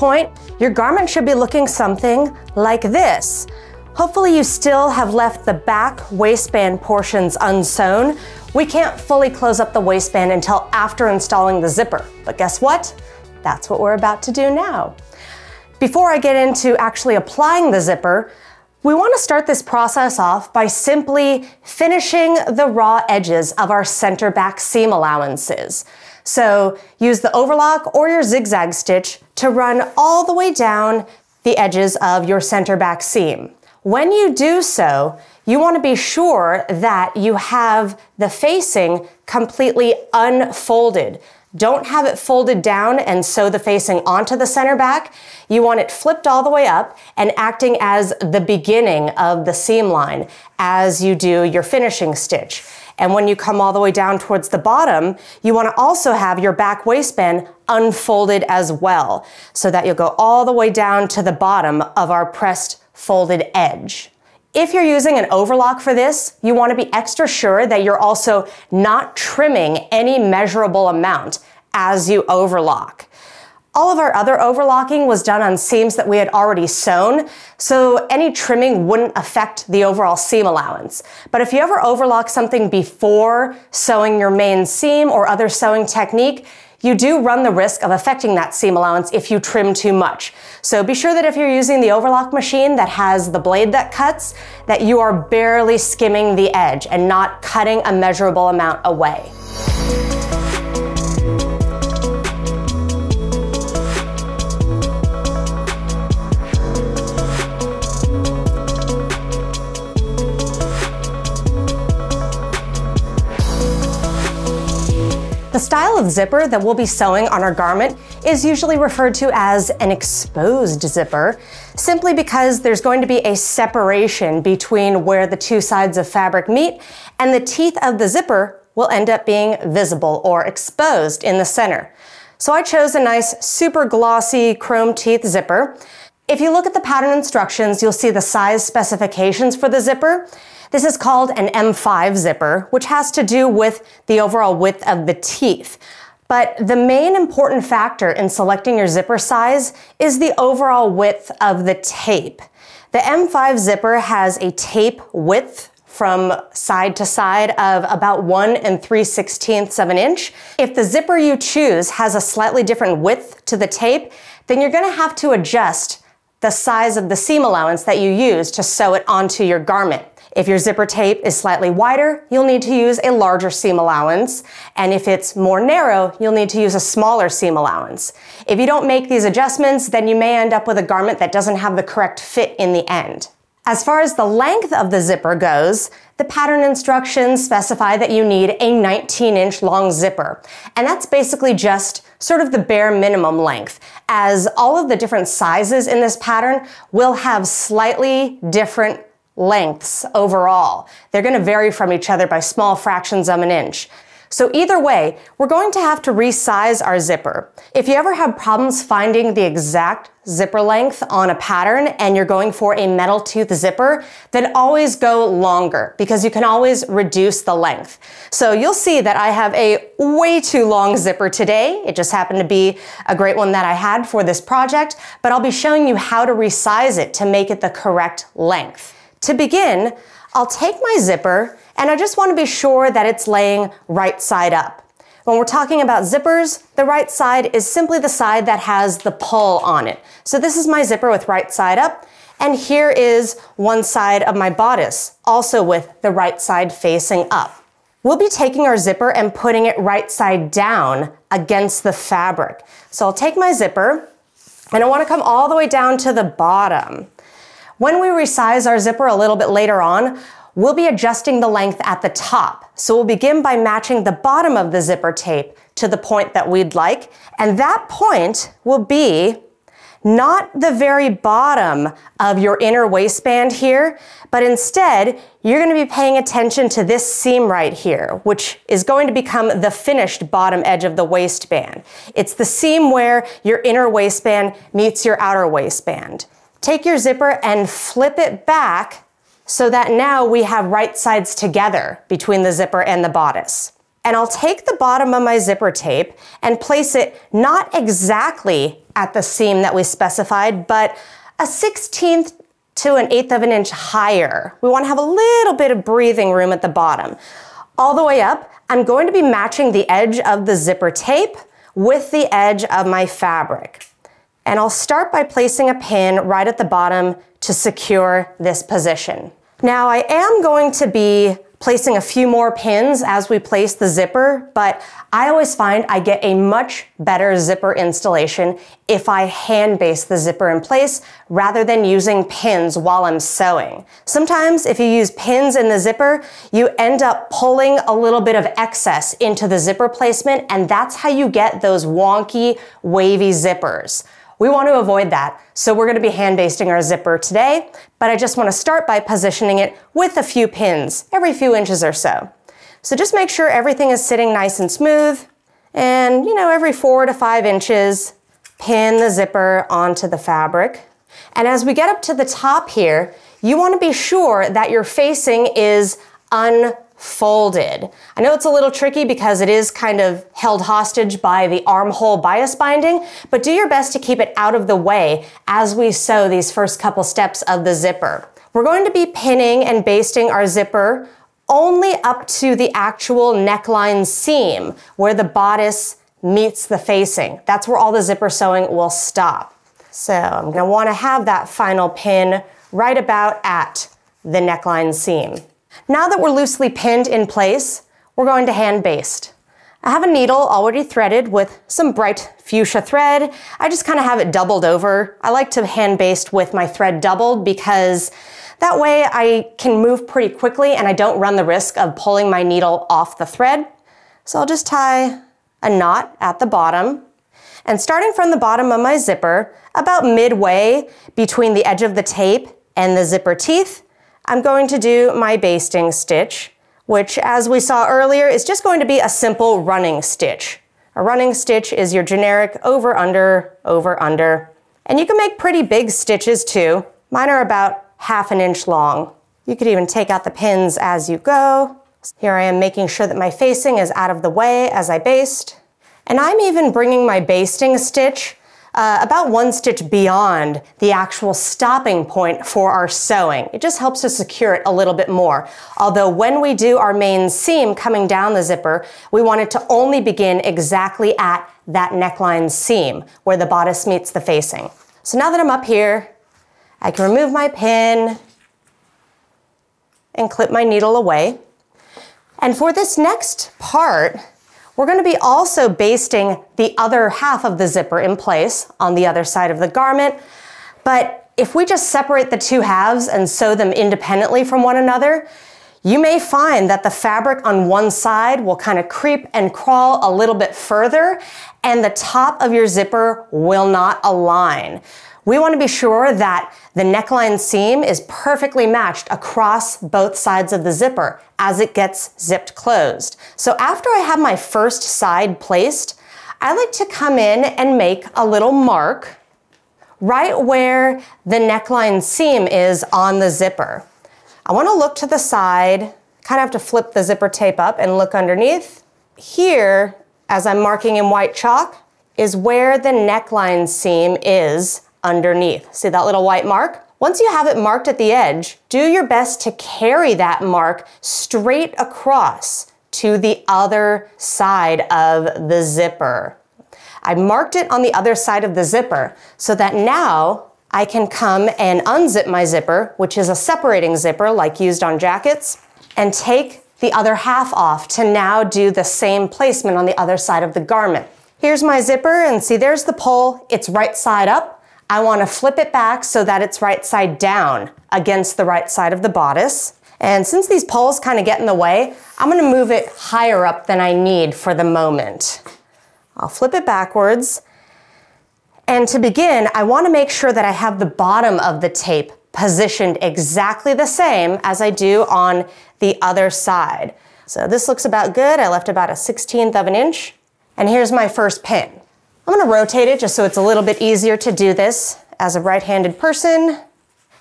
point, your garment should be looking something like this. Hopefully you still have left the back waistband portions unsewn. We can't fully close up the waistband until after installing the zipper, but guess what? That's what we're about to do now. Before I get into actually applying the zipper, we want to start this process off by simply finishing the raw edges of our center back seam allowances. So use the overlock or your zigzag stitch to run all the way down the edges of your center back seam. When you do so, you want to be sure that you have the facing completely unfolded. Don't have it folded down and sew the facing onto the center back. You want it flipped all the way up and acting as the beginning of the seam line as you do your finishing stitch. And when you come all the way down towards the bottom, you want to also have your back waistband unfolded as well, so that you'll go all the way down to the bottom of our pressed folded edge. If you're using an overlock for this, you want to be extra sure that you're also not trimming any measurable amount as you overlock. All of our other overlocking was done on seams that we had already sewn, so any trimming wouldn't affect the overall seam allowance. But if you ever overlock something before sewing your main seam or other sewing technique, you do run the risk of affecting that seam allowance if you trim too much. So be sure that if you're using the overlock machine that has the blade that cuts, that you are barely skimming the edge and not cutting a measurable amount away. The style of zipper that we'll be sewing on our garment is usually referred to as an exposed zipper, simply because there's going to be a separation between where the two sides of fabric meet, and the teeth of the zipper will end up being visible or exposed in the center. So I chose a nice super glossy chrome teeth zipper. If you look at the pattern instructions, you'll see the size specifications for the zipper. This is called an M5 zipper, which has to do with the overall width of the teeth. But the main important factor in selecting your zipper size is the overall width of the tape. The M5 zipper has a tape width from side to side of about 1 3/16 of an inch. If the zipper you choose has a slightly different width to the tape, then you're going to have to adjust the size of the seam allowance that you use to sew it onto your garment. If your zipper tape is slightly wider, you'll need to use a larger seam allowance. And if it's more narrow, you'll need to use a smaller seam allowance. If you don't make these adjustments, then you may end up with a garment that doesn't have the correct fit in the end. As far as the length of the zipper goes, the pattern instructions specify that you need a 19-inch long zipper. And that's basically just sort of the bare minimum length, as all of the different sizes in this pattern will have slightly different lengths overall. They're going to vary from each other by small fractions of an inch. So either way, we're going to have to resize our zipper. If you ever have problems finding the exact zipper length on a pattern and you're going for a metal tooth zipper, then always go longer, because you can always reduce the length. So you'll see that I have a way too long zipper today. It just happened to be a great one that I had for this project, but I'll be showing you how to resize it to make it the correct length. To begin, I'll take my zipper and I just want to be sure that it's laying right side up. When we're talking about zippers, the right side is simply the side that has the pull on it. So this is my zipper with right side up, and here is one side of my bodice, also with the right side facing up. We'll be taking our zipper and putting it right side down against the fabric. So I'll take my zipper and I want to come all the way down to the bottom. When we resize our zipper a little bit later on, we'll be adjusting the length at the top. So we'll begin by matching the bottom of the zipper tape to the point that we'd like. And that point will be not the very bottom of your inner waistband here, but instead, you're going to be paying attention to this seam right here, which is going to become the finished bottom edge of the waistband. It's the seam where your inner waistband meets your outer waistband. Take your zipper and flip it back so that now we have right sides together between the zipper and the bodice. And I'll take the bottom of my zipper tape and place it not exactly at the seam that we specified, but a 1/16 to an 1/8 of an inch higher. We want to have a little bit of breathing room at the bottom. All the way up, I'm going to be matching the edge of the zipper tape with the edge of my fabric. And I'll start by placing a pin right at the bottom to secure this position. Now I am going to be placing a few more pins as we place the zipper, but I always find I get a much better zipper installation if I hand baste the zipper in place rather than using pins while I'm sewing. Sometimes if you use pins in the zipper, you end up pulling a little bit of excess into the zipper placement, and that's how you get those wonky, wavy zippers. We want to avoid that, so we're going to be hand basting our zipper today, but I just want to start by positioning it with a few pins every few inches or so. So just make sure everything is sitting nice and smooth, and every 4 to 5 inches, pin the zipper onto the fabric. And as we get up to the top here, you want to be sure that your facing is unfolded. I know it's a little tricky because it is kind of held hostage by the armhole bias binding, but do your best to keep it out of the way as we sew these first couple steps of the zipper. We're going to be pinning and basting our zipper only up to the actual neckline seam where the bodice meets the facing. That's where all the zipper sewing will stop. So I'm going to want to have that final pin right about at the neckline seam. Now that we're loosely pinned in place, we're going to hand baste. I have a needle already threaded with some bright fuchsia thread. I just kind of have it doubled over. I like to hand baste with my thread doubled because that way I can move pretty quickly and I don't run the risk of pulling my needle off the thread. So I'll just tie a knot at the bottom. And starting from the bottom of my zipper, about midway between the edge of the tape and the zipper teeth, I'm going to do my basting stitch, which, as we saw earlier, is just going to be a simple running stitch. A running stitch is your generic over, under, and you can make pretty big stitches too. Mine are about 1/2 inch long. You could even take out the pins as you go. Here I am making sure that my facing is out of the way as I baste. And I'm even bringing my basting stitch about 1 stitch beyond the actual stopping point for our sewing. It just helps to secure it a little bit more. Although when we do our main seam coming down the zipper, we want it to only begin exactly at that neckline seam where the bodice meets the facing. So now that I'm up here, I can remove my pin and clip my needle away. And for this next part, we're going to be also basting the other half of the zipper in place on the other side of the garment. But if we just separate the two halves and sew them independently from one another, you may find that the fabric on one side will kind of creep and crawl a little bit further, and the top of your zipper will not align. We want to be sure that the neckline seam is perfectly matched across both sides of the zipper as it gets zipped closed. So after I have my first side placed, I like to come in and make a little mark right where the neckline seam is on the zipper. I want to look to the side, kind of have to flip the zipper tape up and look underneath. Here, as I'm marking in white chalk, is where the neckline seam is underneath. See that little white mark? Once you have it marked at the edge, do your best to carry that mark straight across to the other side of the zipper. I marked it on the other side of the zipper so that now I can come and unzip my zipper, which is a separating zipper like used on jackets, and take the other half off to now do the same placement on the other side of the garment. Here's my zipper, and see there's the pole. It's right side up. I want to flip it back so that it's right side down against the right side of the bodice. And since these poles kind of get in the way, I'm going to move it higher up than I need for the moment. I'll flip it backwards. And to begin, I want to make sure that I have the bottom of the tape positioned exactly the same as I do on the other side. So this looks about good. I left about a 1/16 of an inch. And here's my first pin. I'm going to rotate it just so it's a little bit easier to do this as a right-handed person.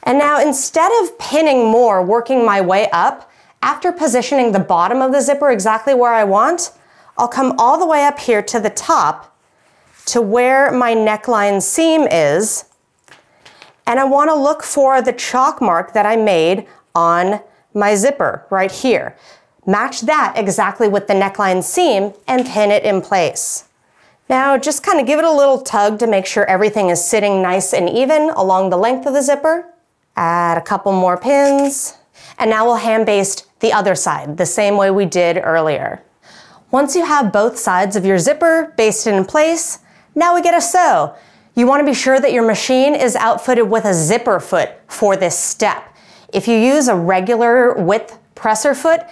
And now instead of pinning more, working my way up, After positioning the bottom of the zipper exactly where I want, I'll come all the way up here to the top to where my neckline seam is, and I want to look for the chalk mark that I made on my zipper right here. Match that exactly with the neckline seam and pin it in place. Now just kind of give it a little tug to make sure everything is sitting nice and even along the length of the zipper. Add a couple more pins, and now we'll hand baste the other side the same way we did earlier. Once you have both sides of your zipper basted in place, now we get to sew. You want to be sure that your machine is outfitted with a zipper foot for this step. If you use a regular width presser foot,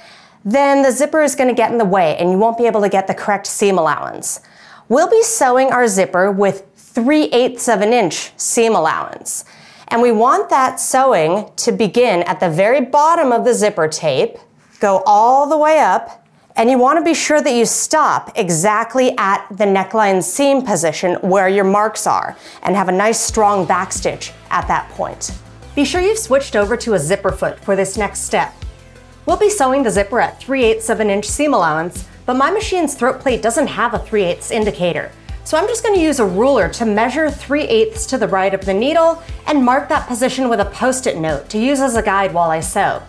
then the zipper is going to get in the way and you won't be able to get the correct seam allowance. We'll be sewing our zipper with 3/8 of an inch seam allowance. And we want that sewing to begin at the very bottom of the zipper tape, go all the way up, and you want to be sure that you stop exactly at the neckline seam position where your marks are and have a nice strong backstitch at that point. Be sure you've switched over to a zipper foot for this next step. We'll be sewing the zipper at 3/8 of an inch seam allowance, but my machine's throat plate doesn't have a 3/8 indicator. So I'm just going to use a ruler to measure 3/8 to the right of the needle and mark that position with a Post-it note to use as a guide while I sew.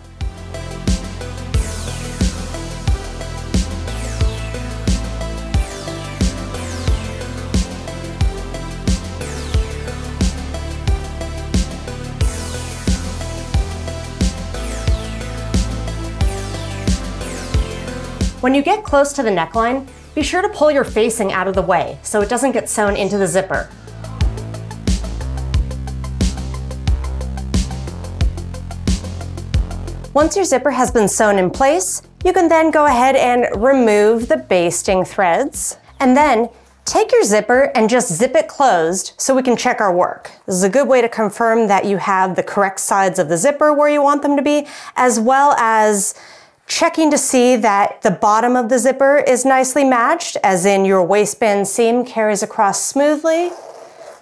When you get close to the neckline, be sure to pull your facing out of the way so it doesn't get sewn into the zipper. Once your zipper has been sewn in place, you can then go ahead and remove the basting threads, and then take your zipper and just zip it closed so we can check our work. This is a good way to confirm that you have the correct sides of the zipper where you want them to be, as well as checking to see that the bottom of the zipper is nicely matched, as in your waistband seam carries across smoothly.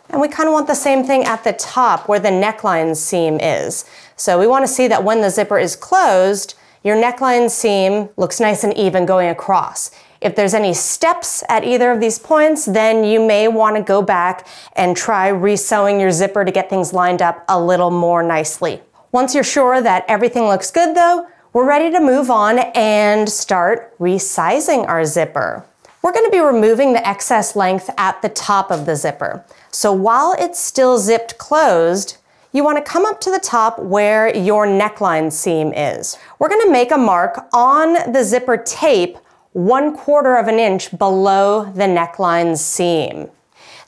And we kind of want the same thing at the top where the neckline seam is. So we want to see that when the zipper is closed, your neckline seam looks nice and even going across. If there's any steps at either of these points, then you may want to go back and try resewing your zipper to get things lined up a little more nicely. Once you're sure that everything looks good though, we're ready to move on and start resizing our zipper. We're going to be removing the excess length at the top of the zipper. So while it's still zipped closed, you want to come up to the top where your neckline seam is. We're going to make a mark on the zipper tape 1/4 of an inch below the neckline seam.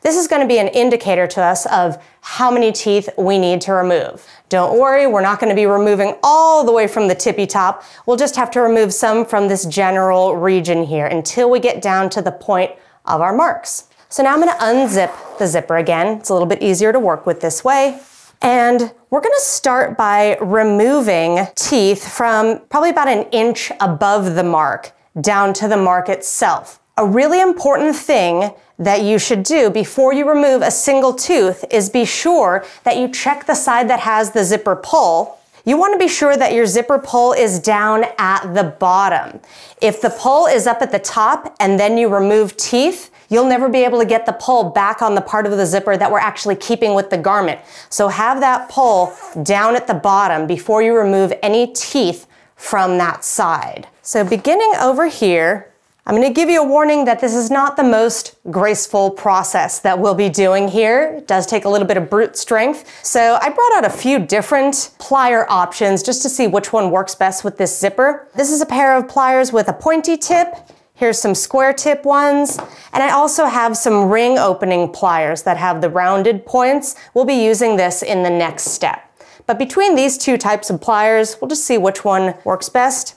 This is going to be an indicator to us of how many teeth we need to remove. Don't worry, we're not going to be removing all the way from the tippy top. We'll just have to remove some from this general region here until we get down to the point of our marks. So now I'm going to unzip the zipper again. It's a little bit easier to work with this way. And we're going to start by removing teeth from probably about an inch above the mark down to the mark itself. A really important thing that you should do before you remove a single tooth is be sure that you check the side that has the zipper pull. You want to be sure that your zipper pull is down at the bottom. If the pull is up at the top and then you remove teeth, you'll never be able to get the pull back on the part of the zipper that we're actually keeping with the garment. So have that pull down at the bottom before you remove any teeth from that side. So beginning over here, I'm going to give you a warning that this is not the most graceful process that we'll be doing here. It does take a little bit of brute strength. So I brought out a few different plier options just to see which one works best with this zipper. This is a pair of pliers with a pointy tip. Here's some square tip ones. And I also have some ring opening pliers that have the rounded points. We'll be using this in the next step. But between these two types of pliers, we'll just see which one works best.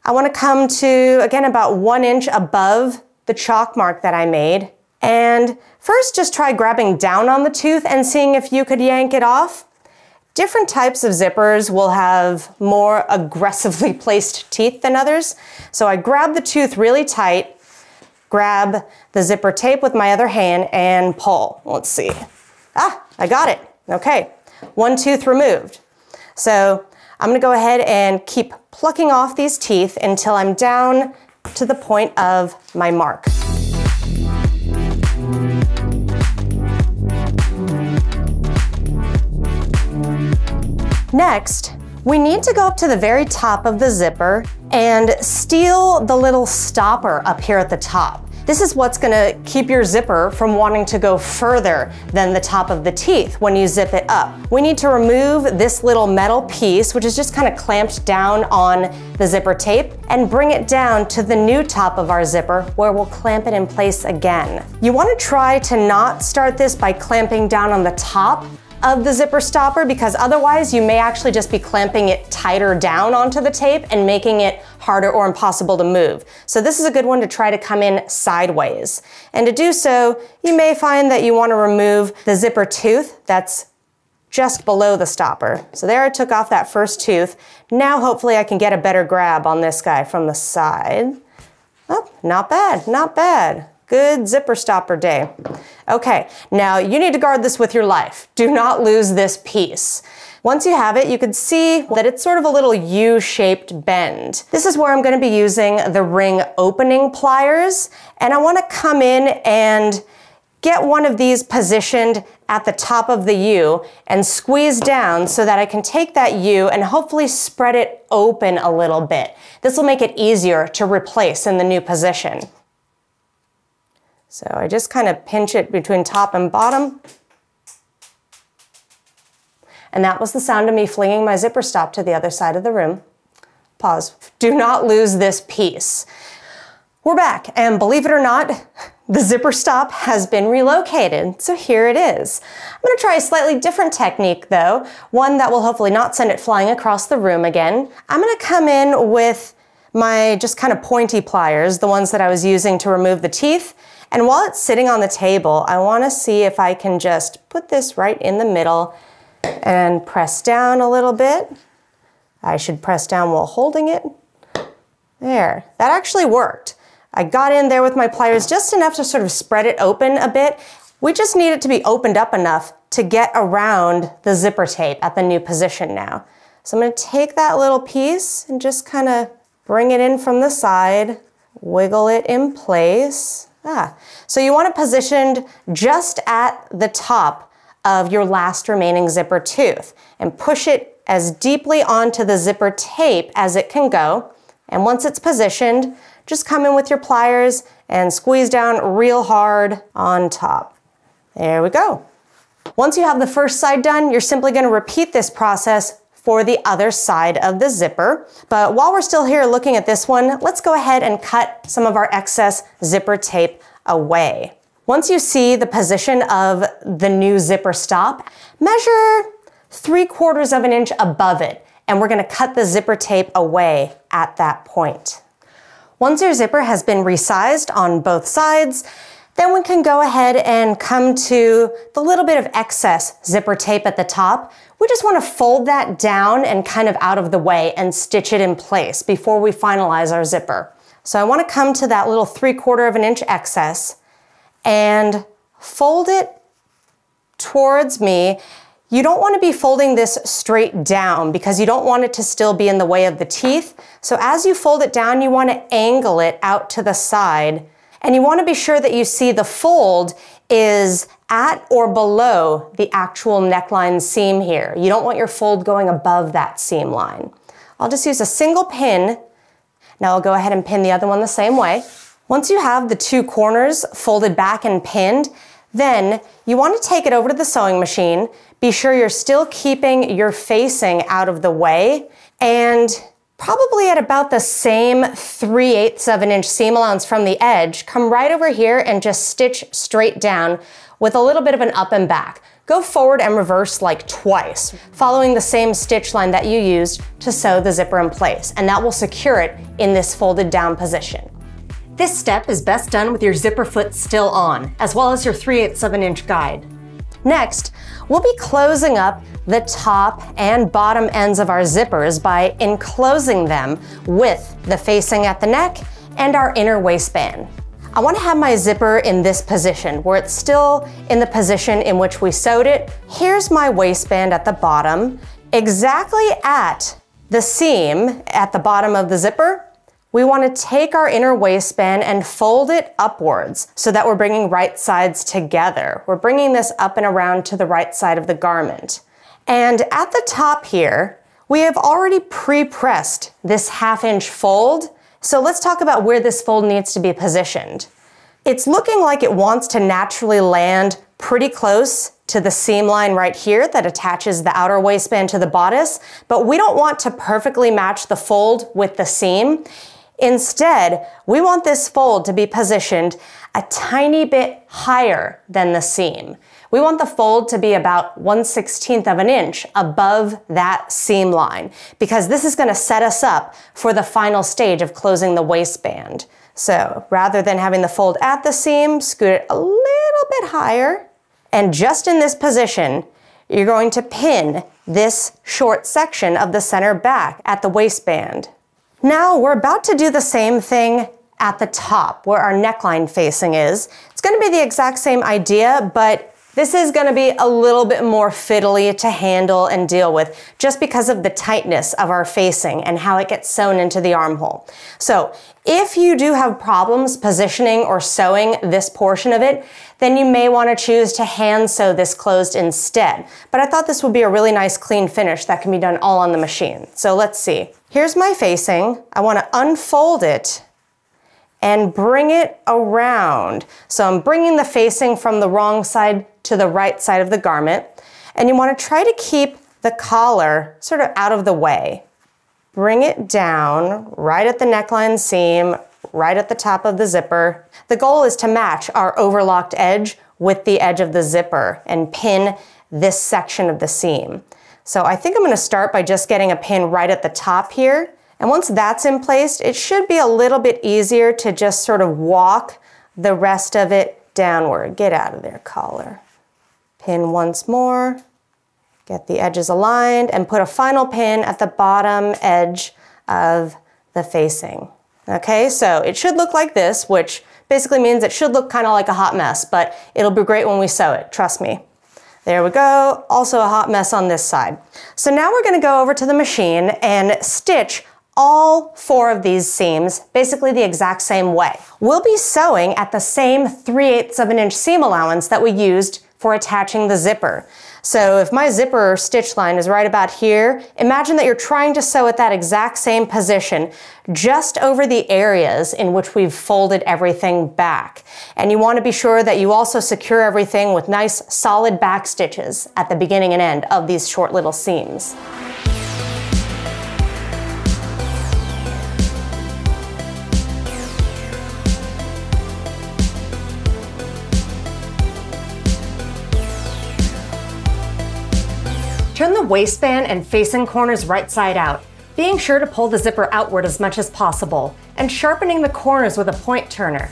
I want to come to, again, about 1 inch above the chalk mark that I made. And first just try grabbing down on the tooth and seeing if you could yank it off. Different types of zippers will have more aggressively placed teeth than others. So I grab the tooth really tight, grab the zipper tape with my other hand and pull. Let's see. Ah, I got it. Okay, 1 tooth removed. So I'm going to go ahead and keep plucking off these teeth until I'm down to the point of my mark. Next, we need to go up to the very top of the zipper and steal the little stopper up here at the top. This is what's gonna keep your zipper from wanting to go further than the top of the teeth when you zip it up. We need to remove this little metal piece, which is just kind of clamped down on the zipper tape, and bring it down to the new top of our zipper where we'll clamp it in place again. You wanna try to not start this by clamping down on the top of the zipper stopper, because otherwise you may actually just be clamping it tighter down onto the tape and making it harder or impossible to move. So this is a good one to try to come in sideways. And to do so, you may find that you want to remove the zipper tooth that's just below the stopper. So there I took off that first tooth. Now hopefully I can get a better grab on this guy from the side. Oh, not bad, not bad. Good zipper stopper day. Okay, now you need to guard this with your life. Do not lose this piece. Once you have it, you can see that it's sort of a little U-shaped bend. This is where I'm gonna be using the ring opening pliers, and I wanna come in and get one of these positioned at the top of the U and squeeze down so that I can take that U and hopefully spread it open a little bit. This will make it easier to replace in the new position. So I just kind of pinch it between top and bottom. And that was the sound of me flinging my zipper stop to the other side of the room. Pause. Do not lose this piece. We're back, and believe it or not, the zipper stop has been relocated, so here it is. I'm gonna try a slightly different technique though, one that will hopefully not send it flying across the room again. I'm gonna come in with my just kind of pointy pliers, the ones that I was using to remove the teeth. And while it's sitting on the table, I want to see if I can just put this right in the middle and press down a little bit. I should press down while holding it. There, that actually worked. I got in there with my pliers just enough to sort of spread it open a bit. We just need it to be opened up enough to get around the zipper tape at the new position now. So I'm going to take that little piece and just kind of bring it in from the side, wiggle it in place. So you want it positioned just at the top of your last remaining zipper tooth and push it as deeply onto the zipper tape as it can go. And once it's positioned, just come in with your pliers and squeeze down real hard on top. There we go. Once you have the first side done, you're simply going to repeat this process for the other side of the zipper. But while we're still here looking at this one, let's go ahead and cut some of our excess zipper tape away. Once you see the position of the new zipper stop, measure 3/4 of an inch above it, and we're gonna cut the zipper tape away at that point. Once your zipper has been resized on both sides, then we can go ahead and come to the little bit of excess zipper tape at the top. We just want to fold that down and kind of out of the way and stitch it in place before we finalize our zipper. So I want to come to that little 3/4 of an inch excess and fold it towards me. You don't want to be folding this straight down because you don't want it to still be in the way of the teeth. So as you fold it down, you want to angle it out to the side. And you want to be sure that you see the fold is at or below the actual neckline seam here. You don't want your fold going above that seam line. I'll just use a single pin. Now I'll go ahead and pin the other one the same way. Once you have the two corners folded back and pinned, then you want to take it over to the sewing machine. Be sure you're still keeping your facing out of the way, and probably at about the same 3/8 of an inch seam allowance from the edge, come right over here and just stitch straight down with a little bit of an up and back. Go forward and reverse like twice, following the same stitch line that you used to sew the zipper in place, and that will secure it in this folded down position. This step is best done with your zipper foot still on, as well as your 3/8 of an inch guide. Next, we'll be closing up the top and bottom ends of our zippers by enclosing them with the facing at the neck and our inner waistband. I want to have my zipper in this position where it's still in the position in which we sewed it. Here's my waistband at the bottom, exactly at the seam at the bottom of the zipper, we want to take our inner waistband and fold it upwards so that we're bringing right sides together. We're bringing this up and around to the right side of the garment. And at the top here, we have already pre-pressed this 1/2 inch fold. So let's talk about where this fold needs to be positioned. It's looking like it wants to naturally land pretty close to the seam line right here that attaches the outer waistband to the bodice, but we don't want to perfectly match the fold with the seam. Instead, we want this fold to be positioned a tiny bit higher than the seam. We want the fold to be about 1/16 of an inch above that seam line, because this is going to set us up for the final stage of closing the waistband. So rather than having the fold at the seam, scoot it a little bit higher. And just in this position, you're going to pin this short section of the center back at the waistband. Now we're about to do the same thing at the top where our neckline facing is. It's going to be the exact same idea, but this is going to be a little bit more fiddly to handle and deal with just because of the tightness of our facing and how it gets sewn into the armhole. So if you do have problems positioning or sewing this portion of it, then you may want to choose to hand sew this closed instead. But I thought this would be a really nice clean finish that can be done all on the machine. So let's see. Here's my facing. I want to unfold it and bring it around. So I'm bringing the facing from the wrong side to the right side of the garment. And you want to try to keep the collar sort of out of the way. Bring it down right at the neckline seam, right at the top of the zipper. The goal is to match our overlocked edge with the edge of the zipper and pin this section of the seam. So I think I'm going to start by just getting a pin right at the top here. And once that's in place, it should be a little bit easier to just sort of walk the rest of it downward. Get out of there, collar. Pin once more, get the edges aligned, and put a final pin at the bottom edge of the facing. Okay, so it should look like this, which basically means it should look kind of like a hot mess, but it'll be great when we sew it, trust me. There we go, also a hot mess on this side. So now we're going to go over to the machine and stitch all 4 of these seams basically the exact same way. We'll be sewing at the same 3/8 of an inch seam allowance that we used for attaching the zipper. So if my zipper stitch line is right about here, imagine that you're trying to sew at that exact same position just over the areas in which we've folded everything back. And you want to be sure that you also secure everything with nice solid back stitches at the beginning and end of these short little seams. Turn the waistband and facing corners right side out, being sure to pull the zipper outward as much as possible, and sharpening the corners with a point turner.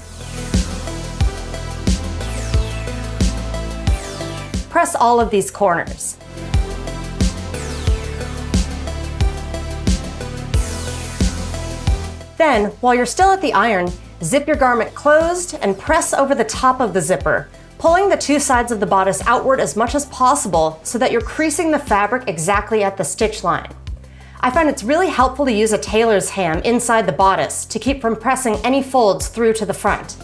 Press all of these corners. Then, while you're still at the iron, zip your garment closed and press over the top of the zipper, pulling the 2 sides of the bodice outward as much as possible so that you're creasing the fabric exactly at the stitch line. I find it's really helpful to use a tailor's ham inside the bodice to keep from pressing any folds through to the front.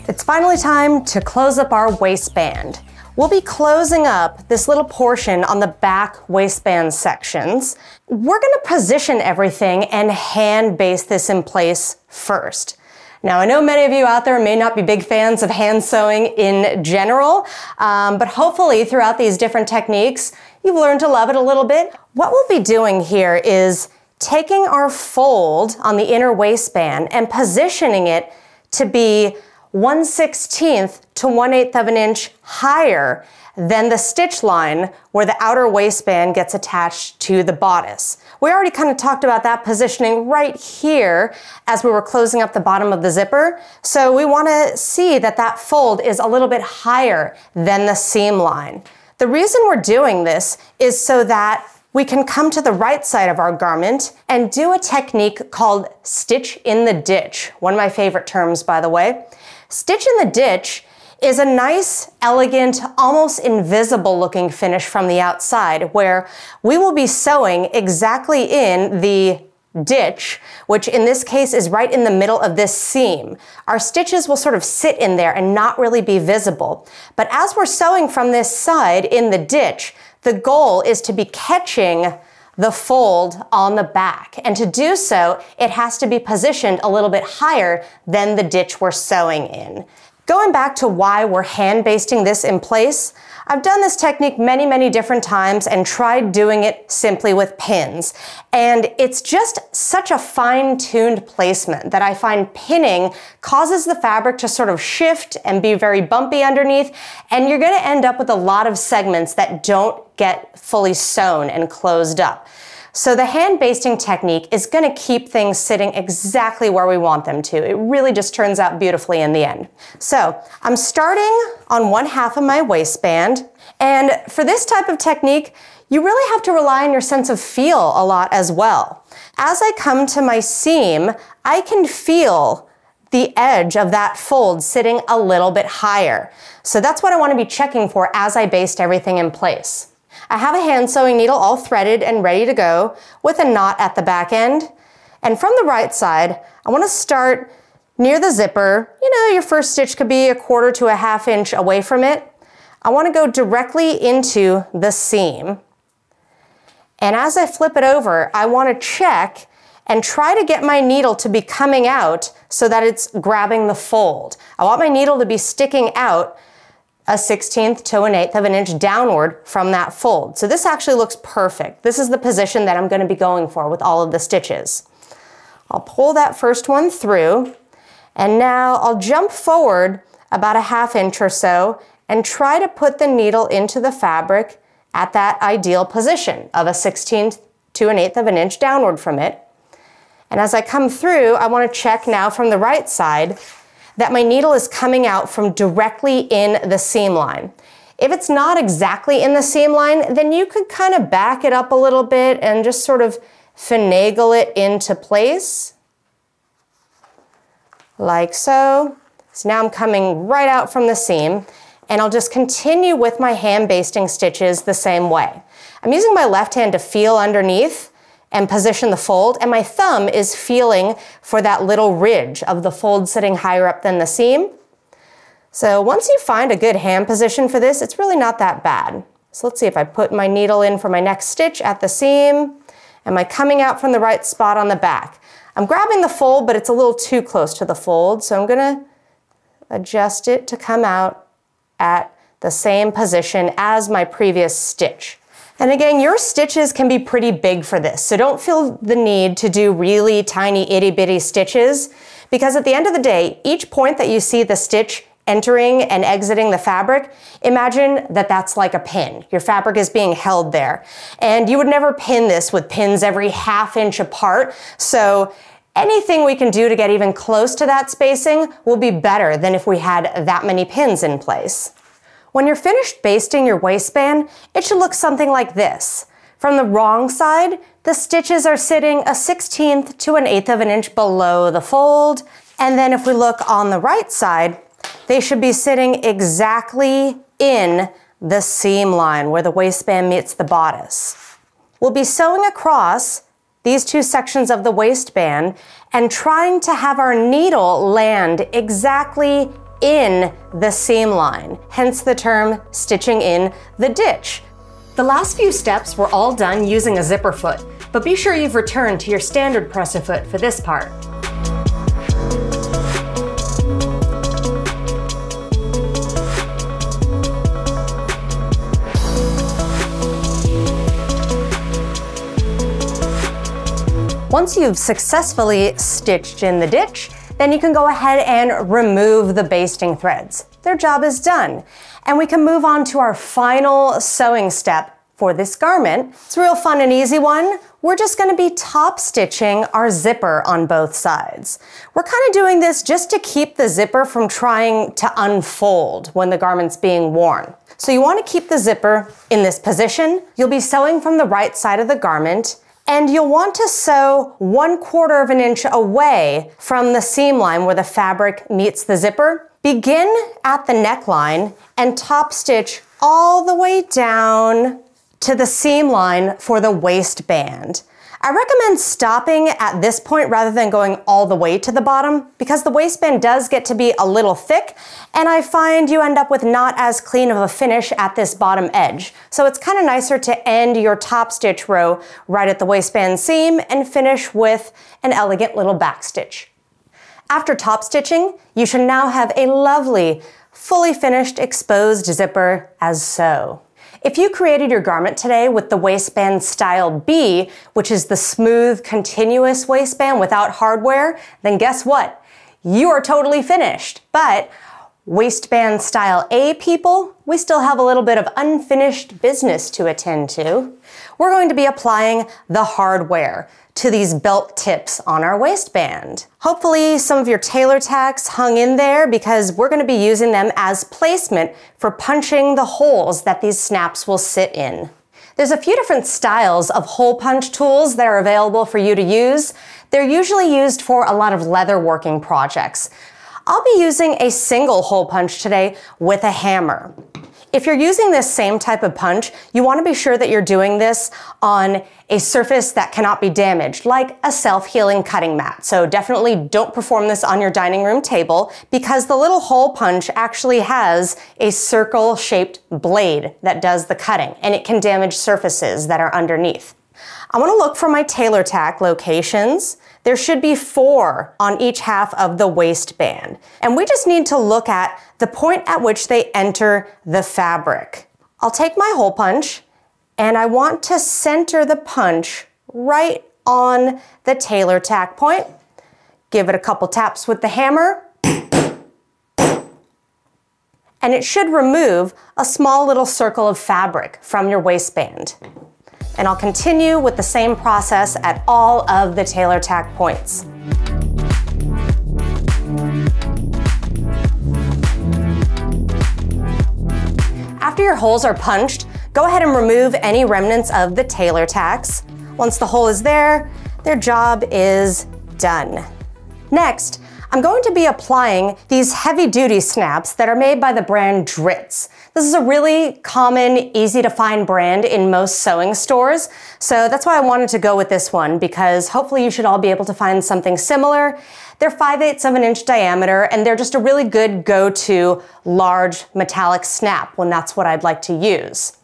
It's finally time to close up our waistband. We'll be closing up this little portion on the back waistband sections. We're going to position everything and hand base this in place first. Now, I know many of you out there may not be big fans of hand sewing in general, but hopefully throughout these different techniques, you've learned to love it a little bit. What we'll be doing here is taking our fold on the inner waistband and positioning it to be 1/16 to 1/8 of an inch higher than the stitch line where the outer waistband gets attached to the bodice. We already kind of talked about that positioning right here as we were closing up the bottom of the zipper. So we want to see that that fold is a little bit higher than the seam line. The reason we're doing this is so that we can come to the right side of our garment and do a technique called stitch in the ditch. One of my favorite terms, by the way. Stitch in the ditch is a nice, elegant, almost invisible looking finish from the outside, where we will be sewing exactly in the ditch, which in this case is right in the middle of this seam. Our stitches will sort of sit in there and not really be visible. But as we're sewing from this side in the ditch, the goal is to be catching the fold on the back. And to do so, it has to be positioned a little bit higher than the ditch we're sewing in. Going back to why we're hand basting this in place, I've done this technique many, many different times and tried doing it simply with pins. And it's just such a fine-tuned placement that I find pinning causes the fabric to sort of shift and be very bumpy underneath, and you're gonna end up with a lot of segments that don't get fully sewn and closed up. So the hand basting technique is gonna keep things sitting exactly where we want them to. It really just turns out beautifully in the end. So I'm starting on one half of my waistband, and for this type of technique, you really have to rely on your sense of feel a lot as well. As I come to my seam, I can feel the edge of that fold sitting a little bit higher. So that's what I want to be checking for as I baste everything in place. I have a hand sewing needle all threaded and ready to go with a knot at the back end. And from the right side, I want to start near the zipper. You know, your first stitch could be 1/4 to 1/2 inch away from it. I want to go directly into the seam. And as I flip it over, I want to check and try to get my needle to be coming out so that it's grabbing the fold. I want my needle to be sticking out 1/16 to 1/8 of an inch downward from that fold. So this actually looks perfect. This is the position that I'm going to be going for with all of the stitches. I'll pull that first one through, and now I'll jump forward about 1/2 inch or so and try to put the needle into the fabric at that ideal position of 1/16 to 1/8 of an inch downward from it. And as I come through, I want to check now from the right side that my needle is coming out from directly in the seam line. If it's not exactly in the seam line, then you could kind of back it up a little bit and just sort of finagle it into place, like so. So now I'm coming right out from the seam, and I'll just continue with my hand basting stitches the same way. I'm using my left hand to feel underneath and position the fold, and my thumb is feeling for that little ridge of the fold sitting higher up than the seam. So once you find a good hand position for this, it's really not that bad. So let's see if I put my needle in for my next stitch at the seam. Am I coming out from the right spot on the back? I'm grabbing the fold, but it's a little too close to the fold, so I'm gonna adjust it to come out at the same position as my previous stitch. And again, your stitches can be pretty big for this, so don't feel the need to do really tiny itty bitty stitches, because at the end of the day, each point that you see the stitch entering and exiting the fabric, imagine that that's like a pin. Your fabric is being held there. And you would never pin this with pins every 1/2 inch apart, so anything we can do to get even close to that spacing will be better than if we had that many pins in place. When you're finished basting your waistband, it should look something like this. From the wrong side, the stitches are sitting 1/16 to 1/8 of an inch below the fold. And then if we look on the right side, they should be sitting exactly in the seam line where the waistband meets the bodice. We'll be sewing across these two sections of the waistband and trying to have our needle land exactly in the seam line, hence the term stitching in the ditch. The last few steps were all done using a zipper foot, but be sure you've returned to your standard presser foot for this part. Once you've successfully stitched in the ditch, then you can go ahead and remove the basting threads. Their job is done. And we can move on to our final sewing step for this garment. It's a real fun and easy one. We're just gonna be top stitching our zipper on both sides. We're kind of doing this just to keep the zipper from trying to unfold when the garment's being worn. So you wanna keep the zipper in this position. You'll be sewing from the right side of the garment, and you'll want to sew 1/4 of an inch away from the seam line where the fabric meets the zipper, Begin at the neckline and top stitch all the way down to the seam line for the waistband. I recommend stopping at this point rather than going all the way to the bottom because the waistband does get to be a little thick and I find you end up with not as clean of a finish at this bottom edge. So it's kind of nicer to end your top stitch row right at the waistband seam and finish with an elegant little back stitch. After top stitching, you should now have a lovely, fully finished exposed zipper as so. If you created your garment today with the waistband style B, which is the smooth, continuous waistband without hardware, then guess what? You are totally finished. But waistband style A people, we still have a little bit of unfinished business to attend to. We're going to be applying the hardware to these belt tips on our waistband. Hopefully some of your tailor tacks hung in there because we're going to be using them as placement for punching the holes that these snaps will sit in. There's a few different styles of hole punch tools that are available for you to use. They're usually used for a lot of leather working projects. I'll be using a single hole punch today with a hammer. If you're using this same type of punch, you want to be sure that you're doing this on a surface that cannot be damaged, like a self-healing cutting mat. So definitely don't perform this on your dining room table because the little hole punch actually has a circle-shaped blade that does the cutting, and it can damage surfaces that are underneath. I want to look for my tailor tack locations. There should be 4 on each half of the waistband. And we just need to look at the point at which they enter the fabric. I'll take my hole punch and I want to center the punch right on the tailor tack point. Give it a couple taps with the hammer. And it should remove a small little circle of fabric from your waistband. And I'll continue with the same process at all of the tailor tack points. After your holes are punched, go ahead and remove any remnants of the tailor tacks. Once the hole is there, their job is done. Next, I'm going to be applying these heavy-duty snaps that are made by the brand Dritz. This is a really common, easy-to-find brand in most sewing stores, so that's why I wanted to go with this one, because hopefully you should all be able to find something similar. They're 5/8 of an inch diameter, and they're just a really good go-to large metallic snap when that's what I'd like to use.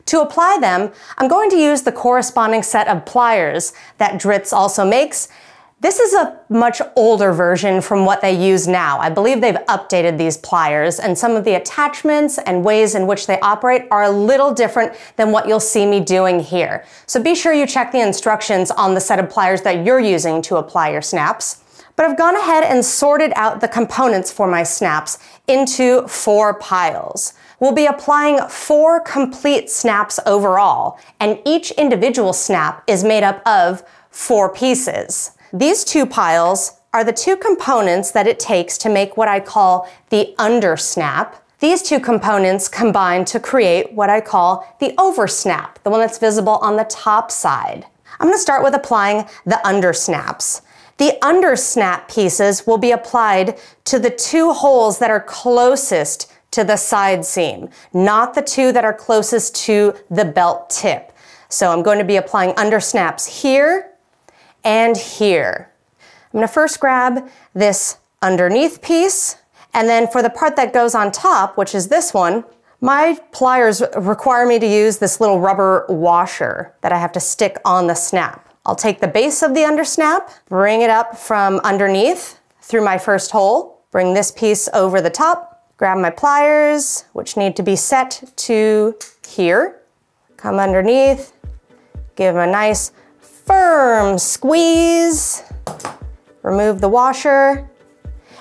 To apply them, I'm going to use the corresponding set of pliers that Dritz also makes. This is a much older version from what they use now. I believe they've updated these pliers, and some of the attachments and ways in which they operate are a little different than what you'll see me doing here. So be sure you check the instructions on the set of pliers that you're using to apply your snaps. But I've gone ahead and sorted out the components for my snaps into 4 piles. We'll be applying 4 complete snaps overall, and each individual snap is made up of 4 pieces. These 2 piles are the 2 components that it takes to make what I call the under snap. These 2 components combine to create what I call the over snap, the one that's visible on the top side. I'm going to start with applying the under snaps. The under snap pieces will be applied to the 2 holes that are closest to the side seam, not the 2 that are closest to the belt tip. So I'm going to be applying under snaps here and here. I'm going to first grab this underneath piece, and then for the part that goes on top, which is this one, my pliers require me to use this little rubber washer that I have to stick on the snap. I'll take the base of the under snap, bring it up from underneath through my first hole, bring this piece over the top, grab my pliers, which need to be set to here, come underneath, give them a nice firm squeeze, remove the washer,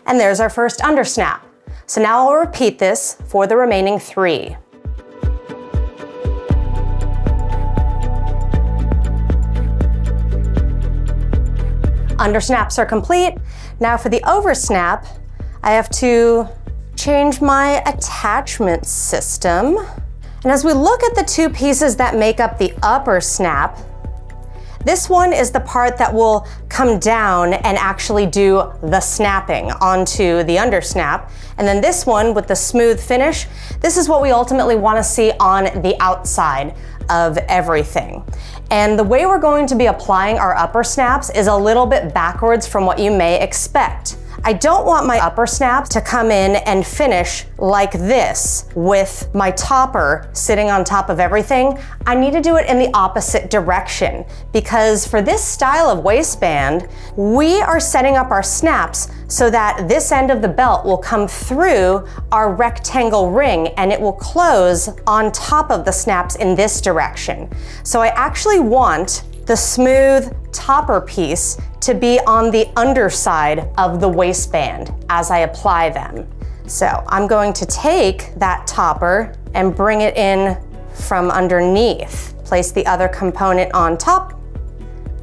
and there's our first under snap. So now I'll repeat this for the remaining 3. Under snaps are complete. Now for the over snap, I have to change my attachment system. And as we look at the 2 pieces that make up the upper snap, This one is the part that will come down and actually do the snapping onto the under snap. And then this one with the smooth finish, this is what we ultimately want to see on the outside of everything. And the way we're going to be applying our upper snaps is a little bit backwards from what you may expect. I don't want my upper snaps to come in and finish like this with my topper sitting on top of everything. I need to do it in the opposite direction because for this style of waistband, we are setting up our snaps so that this end of the belt will come through our rectangle ring and it will close on top of the snaps in this direction. So I actually want the smooth topper piece to be on the underside of the waistband as I apply them. So I'm going to take that topper and bring it in from underneath. Place the other component on top,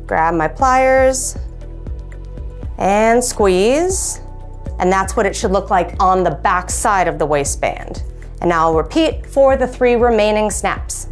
grab my pliers, and squeeze. And that's what it should look like on the back side of the waistband. And now I'll repeat for the 3 remaining snaps.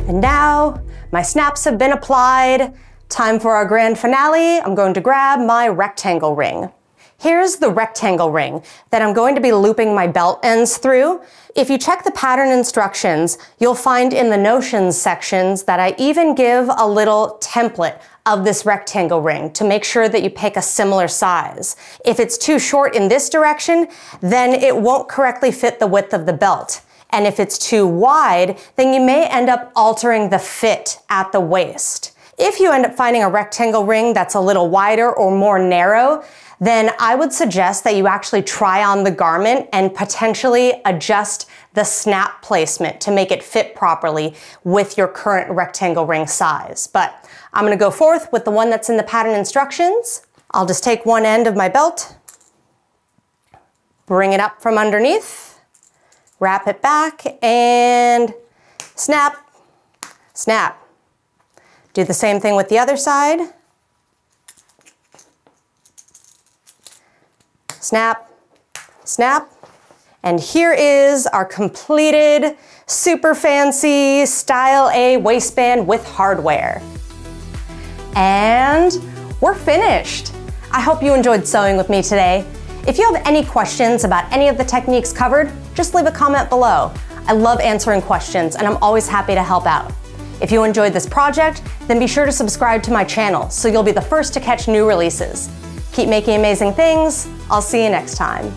And now my snaps have been applied. Time for our grand finale. I'm going to grab my rectangle ring. Here's the rectangle ring that I'm going to be looping my belt ends through. If you check the pattern instructions, you'll find in the notions sections that I even give a little template of this rectangle ring to make sure that you pick a similar size. If it's too short in this direction, then it won't correctly fit the width of the belt. And if it's too wide, then you may end up altering the fit at the waist. If you end up finding a rectangle ring that's a little wider or more narrow, then I would suggest that you actually try on the garment and potentially adjust the snap placement to make it fit properly with your current rectangle ring size. But I'm gonna go forth with the one that's in the pattern instructions. I'll just take one end of my belt, bring it up from underneath, wrap it back, and snap, snap. Do the same thing with the other side. Snap, snap. And here is our completed, super fancy Style A waistband with hardware. And we're finished. I hope you enjoyed sewing with me today. If you have any questions about any of the techniques covered, just leave a comment below. I love answering questions and I'm always happy to help out. If you enjoyed this project, then be sure to subscribe to my channel so you'll be the first to catch new releases. Keep making amazing things. I'll see you next time.